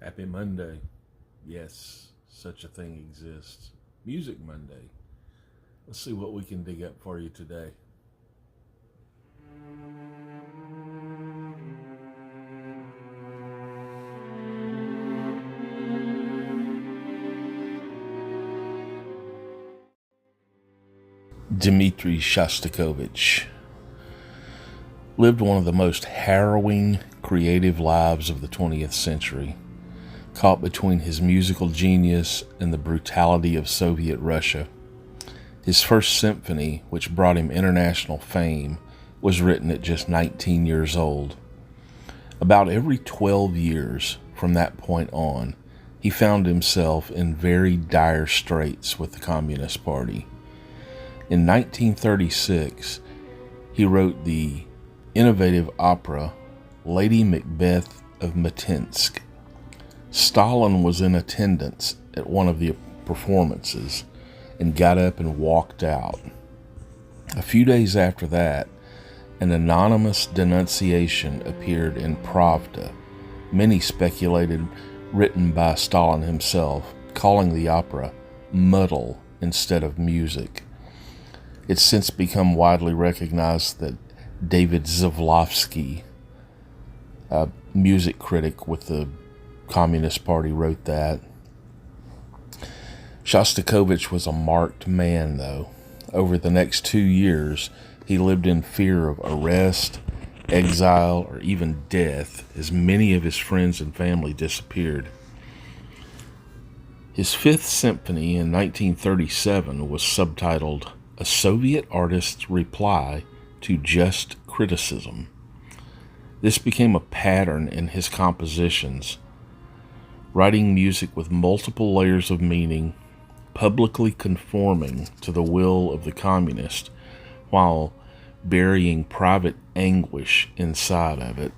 Happy Monday. Yes, such a thing exists. Music Monday. Let's see what we can dig up for you today. Dmitry Shostakovich lived one of the most harrowing creative lives of the 20th century, caught between his musical genius and the brutality of Soviet Russia. His first symphony, which brought him international fame, was written at just 19 years old. About every 12 years from that point on, he found himself in very dire straits with the Communist Party. In 1936, he wrote the innovative opera Lady Macbeth of Mtsensk. Stalin was in attendance at one of the performances and got up and walked out. A few days after that, an anonymous denunciation appeared in Pravda, many speculated written by Stalin himself, calling the opera muddle instead of music. It's since become widely recognized that David Zavlovsky, a music critic with the Communist Party, wrote that. Shostakovich was a marked man, though. Over the next 2 years, he lived in fear of arrest, exile, or even death, as many of his friends and family disappeared. His Fifth Symphony in 1937 was subtitled A Soviet Artist's Reply to Just Criticism. This became a pattern in his compositions, writing music with multiple layers of meaning, publicly conforming to the will of the communist, while burying private anguish inside of it.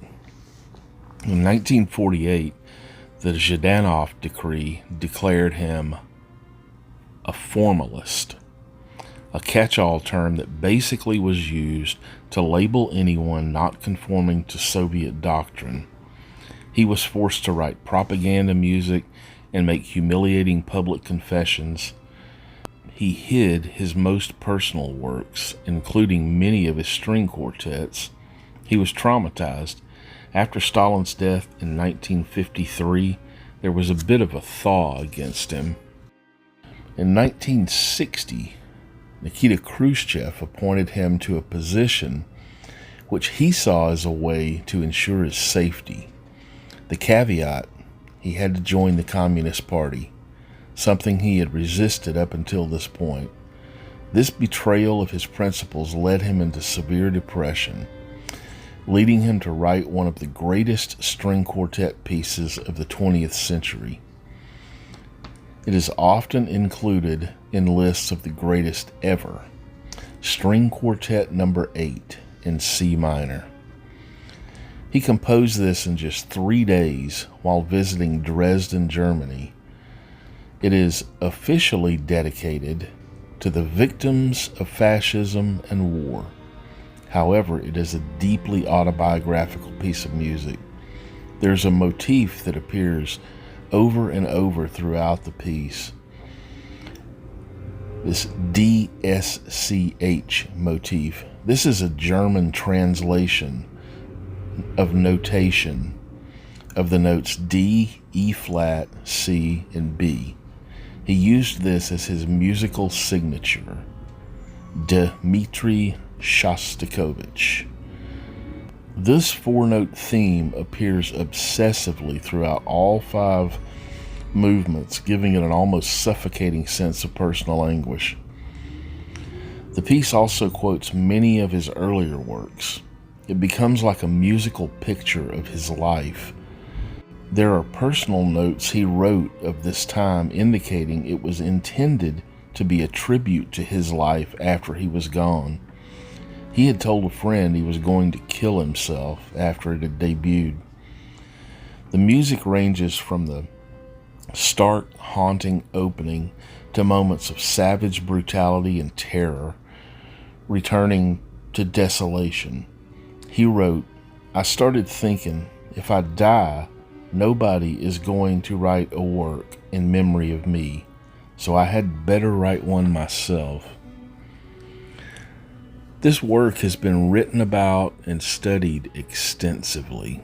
In 1948, the Zhdanov decree declared him a formalist, a catch-all term that basically was used to label anyone not conforming to Soviet doctrine. He was forced to write propaganda music and make humiliating public confessions. He hid his most personal works, including many of his string quartets. He was traumatized. After Stalin's death in 1953, there was a bit of a thaw against him. In 1960, Nikita Khrushchev appointed him to a position which he saw as a way to ensure his safety. The caveat: he had to join the Communist Party, something he had resisted up until this point. This betrayal of his principles led him into severe depression, leading him to write one of the greatest string quartet pieces of the 20th century. It is often included in lists of the greatest ever, String Quartet No. 8 in C minor. He composed this in just 3 days while visiting Dresden, Germany. It is officially dedicated to the victims of fascism and war. However, it is a deeply autobiographical piece of music. There's a motif that appears over and over throughout the piece. This DSCH motif. This is a German translation of notation of the notes D, E flat, C, and B. He used this as his musical signature. Dmitry Shostakovich. This 4-note theme appears obsessively throughout all 5 movements, giving it an almost suffocating sense of personal anguish. The piece also quotes many of his earlier works. It becomes like a musical picture of his life. There are personal notes he wrote of this time indicating it was intended to be a tribute to his life after he was gone. He had told a friend he was going to kill himself after it had debuted. The music ranges from the stark, haunting opening to moments of savage brutality and terror, returning to desolation. He wrote, "I started thinking, if I die, Nobody is going to write a work in memory of me, so I had better write one myself. This work has been written about and studied extensively.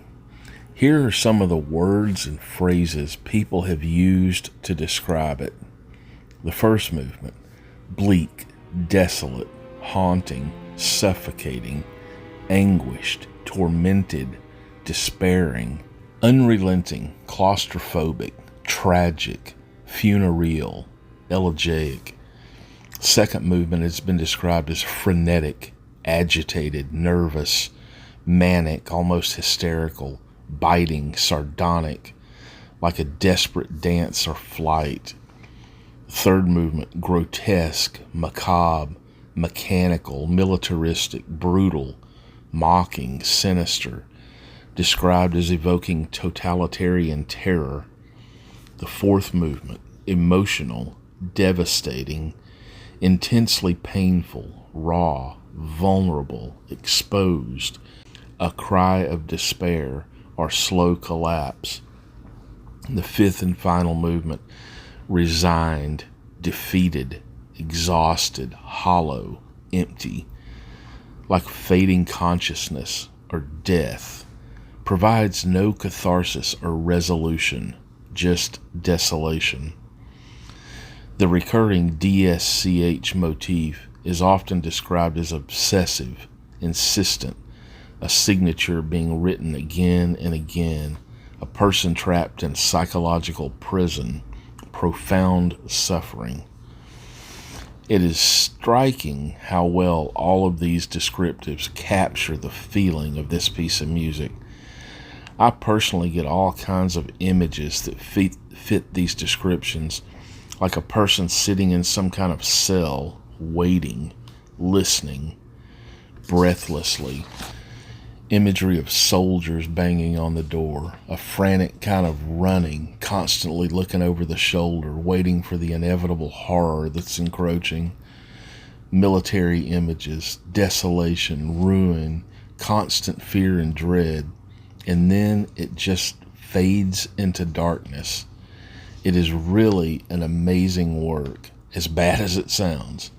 Here are some of the words and phrases people have used to describe it. The first movement: bleak, desolate, haunting, suffocating, anguished, tormented, despairing, unrelenting, claustrophobic, tragic, funereal, elegiac. Second movement has been described as frenetic, agitated, nervous, manic, almost hysterical, biting, sardonic, like a desperate dance or flight. Third movement: grotesque, macabre, mechanical, militaristic, brutal, mocking, sinister, described as evoking totalitarian terror. The fourth movement: emotional, devastating, intensely painful, raw, vulnerable, exposed, a cry of despair or slow collapse. The fifth and final movement: resigned, defeated, exhausted, hollow, empty, like fading consciousness or death, provides no catharsis or resolution, just desolation. The recurring DSCH motif is often described as obsessive, insistent, a signature being written again and again, a person trapped in psychological prison, profound suffering. It is striking how well all of these descriptives capture the feeling of this piece of music. I personally get all kinds of images that fit these descriptions, like a person sitting in some kind of cell, waiting, listening, breathlessly. Imagery of soldiers banging on the door, a frantic kind of running, constantly looking over the shoulder, waiting for the inevitable horror that's encroaching. Military images, desolation, ruin, constant fear and dread, and then it just fades into darkness. It is really an amazing work, as bad as it sounds.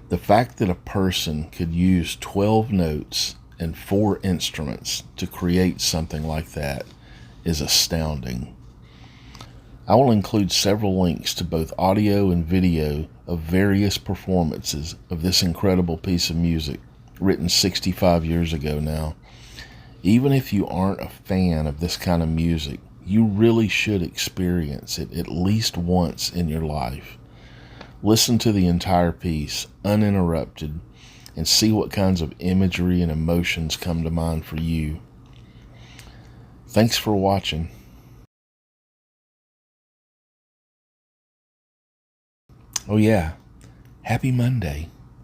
The fact that a person could use 12 notes and 4 instruments to create something like that is astounding. I will include several links to both audio and video of various performances of this incredible piece of music, written 65 years ago now. Even if you aren't a fan of this kind of music, you really should experience it at least once in your life. Listen to the entire piece, uninterrupted, and see what kinds of imagery and emotions come to mind for you. Thanks for watching. Oh yeah, happy Monday.